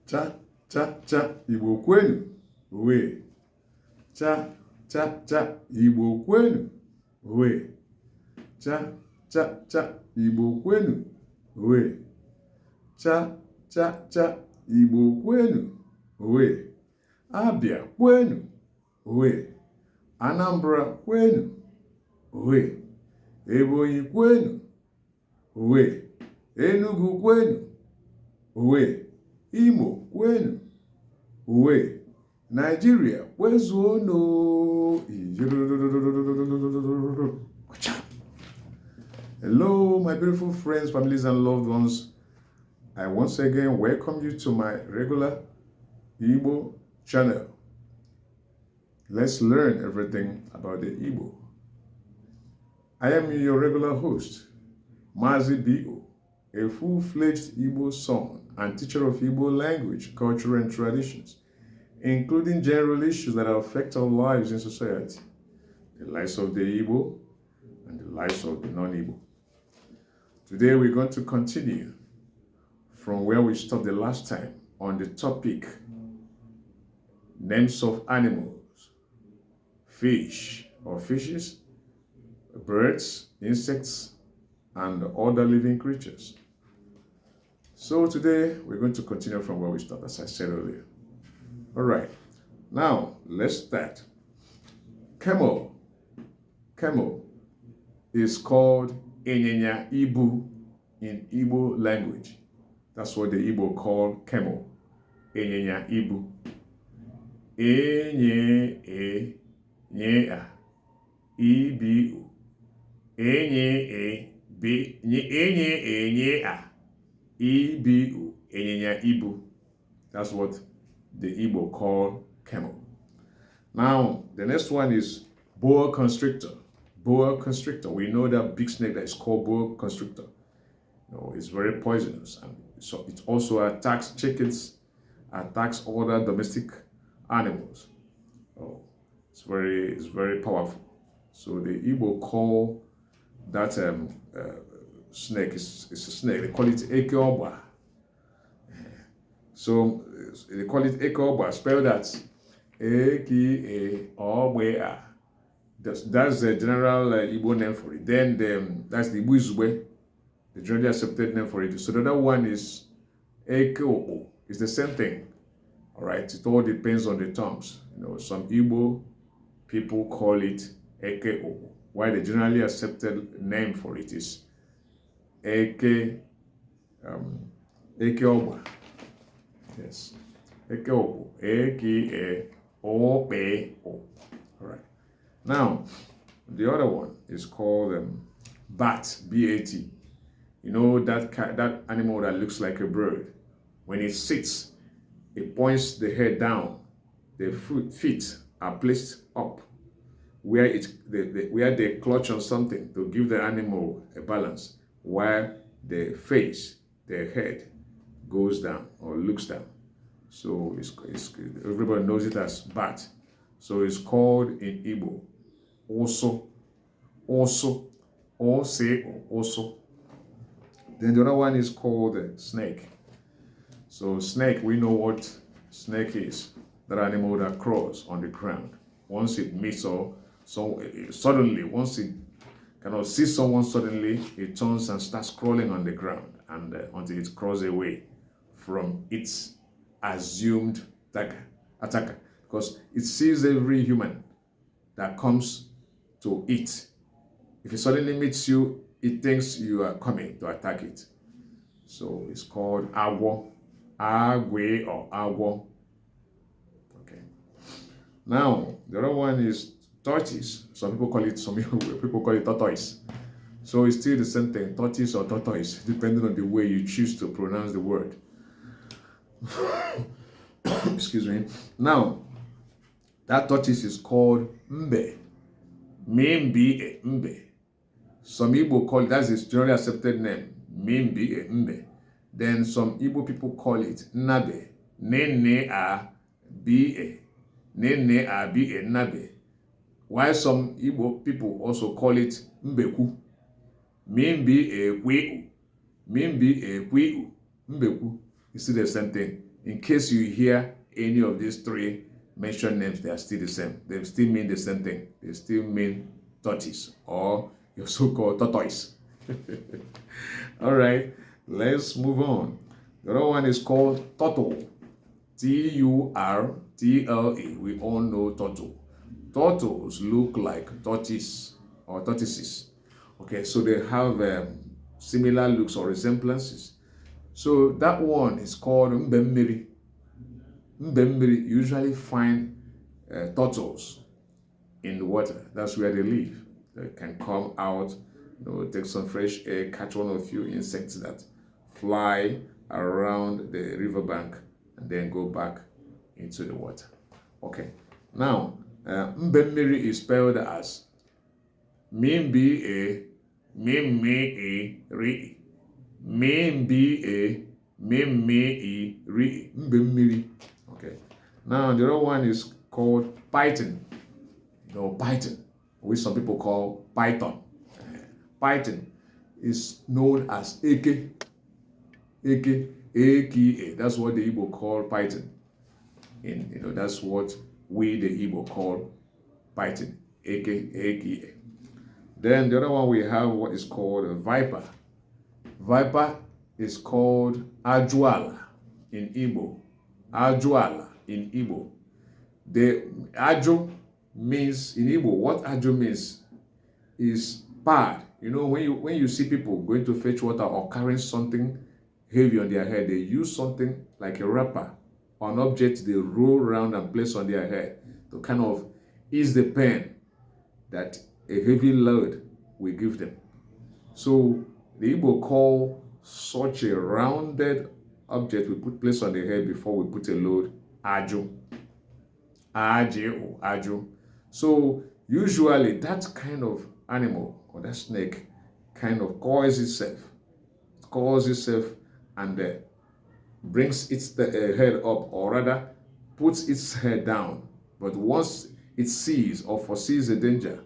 Cha, cha, cha, Igbo kwenu, uwe. Cha, cha, cha, Igbo kwenu, uwe. Cha, cha, cha, Igbo kwenu, uwe. Cha, cha, cha, Igbo kwenu, uwe. Abia kwenu, uwe. Anambra kwenu, uwe. Ebonyi kwenu, uwe. Enugu kwenu, uwe. Imo kwenu, uwe. Nigeria kwezuono. Hello, my beautiful friends, families, and loved ones. I once again welcome you to my regular Igbo channel. Let's learn everything about the Igbo. I am your regular host, Mazi B.O., a full-fledged Igbo son and teacher of Igbo language, culture, and traditions, including general issues that affect our lives in society, the lives of the Igbo and the lives of the non-Igbo. Today we're going to continue from where we stopped the last time on the topic names of animals, fish or fishes, birds, insects, and other living creatures. So today we're going to continue from where we stopped, as I said earlier. All right, now let's start. Camel. Camel is called Ịnyịnya Ibu in Igbo language. That's what the Igbo call camel. Ịnyịnya Ibu. Ịnyịnya Ibu. Ịnyịnya Ibu. Ịnyịnya Ibu. That's what the Igbo call camel. Now, the next one is boa constrictor. Boa constrictor. We know that big snake that is called boa constrictor. It's very poisonous, and so it also attacks chickens, attacks other domestic animals. It's very powerful. So the Igbo call that snake is a snake. They call it Ekeoba. So they call it Ekeoba. Spell that Eke-O-B-A. That's the general Igbo name for it. Then that's the Igbo Izugbe, the generally accepted name for it. So the other one is Eke-O. It's the same thing. All right. It all depends on the terms. Some Igbo people call it Eke-O, while the generally accepted name for it is Ekeoba. Yes. Eke-O. Eke-O-B-O. All right. Now, the other one is called bat, B-A-T. That animal that looks like a bird. When it sits, it points the head down. The feet are placed up, where they clutch on something to give the animal a balance, while the face, the head, goes down or looks down. So everybody knows it as bat. So it's called in Igbo also. Then the other one is called snake. So snake, we know what snake is. That animal that crawls on the ground. Once it meets suddenly, once it cannot see someone, suddenly it turns and starts crawling on the ground, and until it crawls away from its assumed attacker, because it sees every human that comes to eat. If it suddenly meets you, it thinks you are coming to attack it. So it's called agwo, agwe, or agwo. Okay. Now the other one is tortoise. Some people call it tortoise. So it's still the same thing, tortoise or tortoise, depending on the way you choose to pronounce the word. Excuse me. Now, that tortoise is called mbe. Mbe. Some Igbo call it, that's its generally accepted name, mbe. Then some Igbo people call it nabe. Nene-a-be. Nabe. While some Igbo people also call it mbeku. Mbeku. Mbeku. You see the same thing in case you hear any of these three mentioned names, they are still the same. They still mean the same thing. They still mean tortoise or your so-called tortoise. All right, let's move on. The other one is called turtle. Turtle. We all know turtle. Turtles look like tortoise or tortoises. Okay, so they have similar looks or resemblances. So that one is called mbemmiri. Mbemmiri usually find turtles in the water. That's where they live. They can come out, take some fresh air, catch one or few insects that fly around the riverbank and then go back into the water. Okay, now mbemmiri is spelled as mimbi ri mimbi ri mbemmiri. Okay, now the other one is called python. Python, which some people call python. Python is known as eke. That's what the Igbo call python. That's what we the Igbo call python. Eke. Then the other one we have what is called a viper. Viper is called ajuala in Igbo. Ajuala in Igbo. The ajo means in Igbo, what ajo means is pad. When you see people going to fetch water or carrying something heavy on their head, they use something like a wrapper or an object they roll around and place on their head to kind of ease the pain that a heavy load will give them. So the Igbo call such a rounded object we put place on the head before we put a load ajo. Ajo. So usually that kind of animal or that snake kind of calls itself and brings its head up, or rather puts its head down. But once it sees or foresees a danger,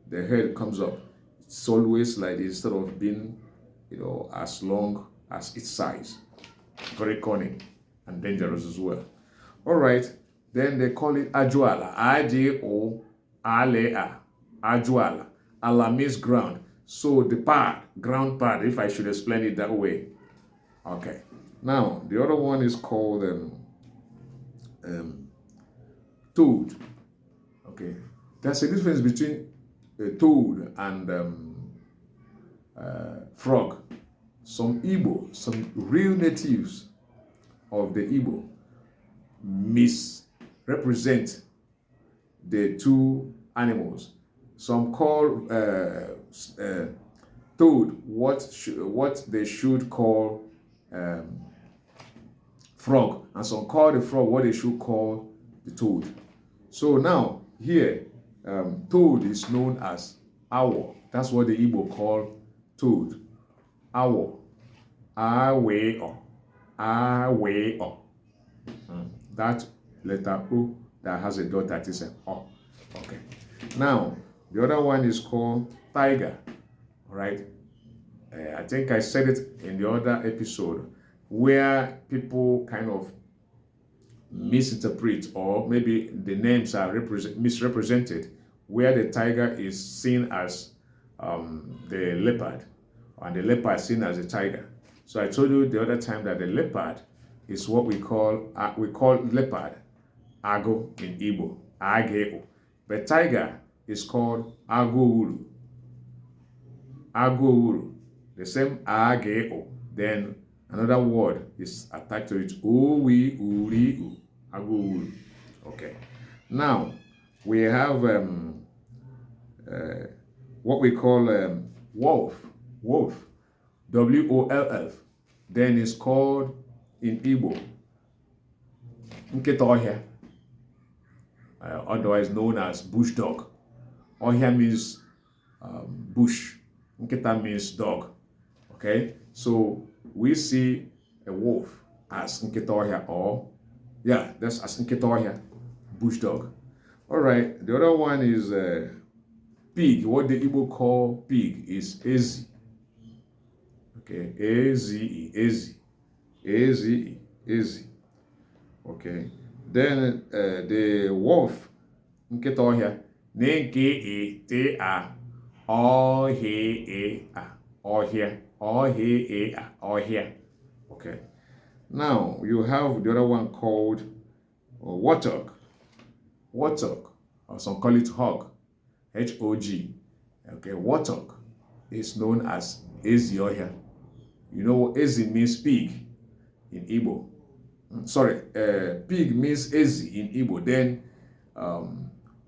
the head comes up. It's always like this, instead of being as long as its size. Very cunning and dangerous as well. All right, then they call it ajuala. A-J-O-L-A. Ajuala. Ala means ground. So the ground pad, if I should explain it that way. Okay. Now, the other one is called toad. Okay. There's a difference between a toad and frog. Some real natives of the Igbo misrepresent the two animals. Some call toad what they should call frog, and some call the frog what they should call the toad. So now here, toad is known as awo. That's what the Igbo call toad. Awo. Awe-o. That letter O that has a dot that is an O. Okay. Now, the other one is called tiger. All right. I think I said it in the other episode where people kind of misinterpret, or maybe the names are misrepresented, where the tiger is seen as the leopard and the leopard is seen as a tiger. So I told you the other time that the leopard is what we call leopard ago in Igbo, ageo. But tiger is called agouru. Agouru. The same ageo. Then another word is attached to it. Owi uri agouru. Okay. Now we have what we call wolf. Wolf. W-O-L-F. Then it's called in Igbo nkịta ọhịa, otherwise known as bush dog. Ọhịa means bush. Nkịta means dog. Okay, so we see a wolf as nkịta ọhịa, or that's as nkịta ọhịa, bush dog. All right, the other one is pig. What the Igbo call pig is ezi. Okay, A-Z-E, ezi. Okay. Then the wolf, nkịta ọhịa, na-eke-e-te-a, ọhịa, ọhịa, ọhịa. Okay. Now you have the other one called warthog. Warthog, or some call it hog, H-O-G. Okay, warthog is known as ezi ọhịa. You know what ezi means pig in Igbo. Sorry, pig means ezi in Igbo. Then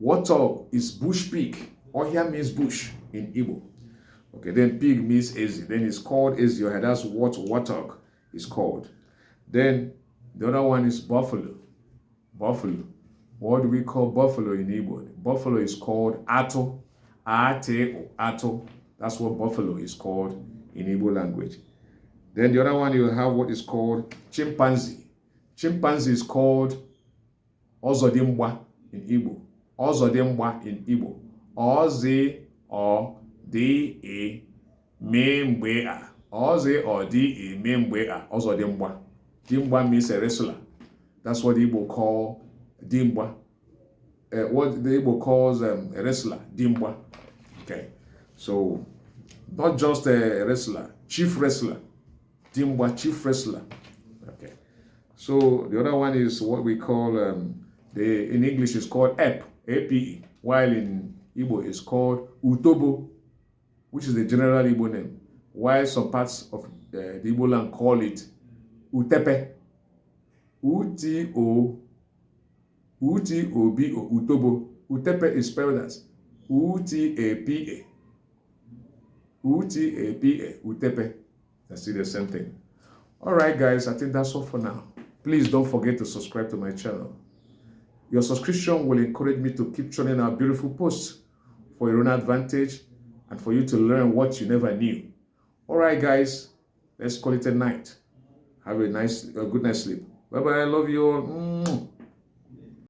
warthog is bush pig. Ọhịa means bush in Igbo. Okay, then pig means ezi. Then it's called ezi ọhịa. That's what warthog is called. Then the other one is buffalo. Buffalo. What do we call buffalo in Igbo? Buffalo is called ato. Ate, ato. That's what buffalo is called in Igbo language. Then the other one, you have what is called chimpanzee. Chimpanzee is called ozodimgba in Igbo. Ozodimgba in Igbo. Oze or de memgbe. Oze or de memgbe. Ozodimgba. Dimgba means a wrestler. That's what the Igbo call dimgba. What the Igbo calls a wrestler, dimgba. Okay, so not just a wrestler, chief wrestler, dimgba, chief wrestler. Okay, so the other one is what we call in English is called APE, while in Igbo is called utobo, which is the general Igbo name, while some parts of the Igbo land call it utepe, U-T-O-B-O, utobo. Utepe is spelled as U-T-A-P-A. U-T-A-P-A, utepe. That's still the same thing. All right, guys, I think that's all for now. Please don't forget to subscribe to my channel. Your subscription will encourage me to keep churning out beautiful posts for your own advantage and for you to learn what you never knew. All right, guys, let's call it a night. Have a good night's sleep. Bye-bye. I love you all.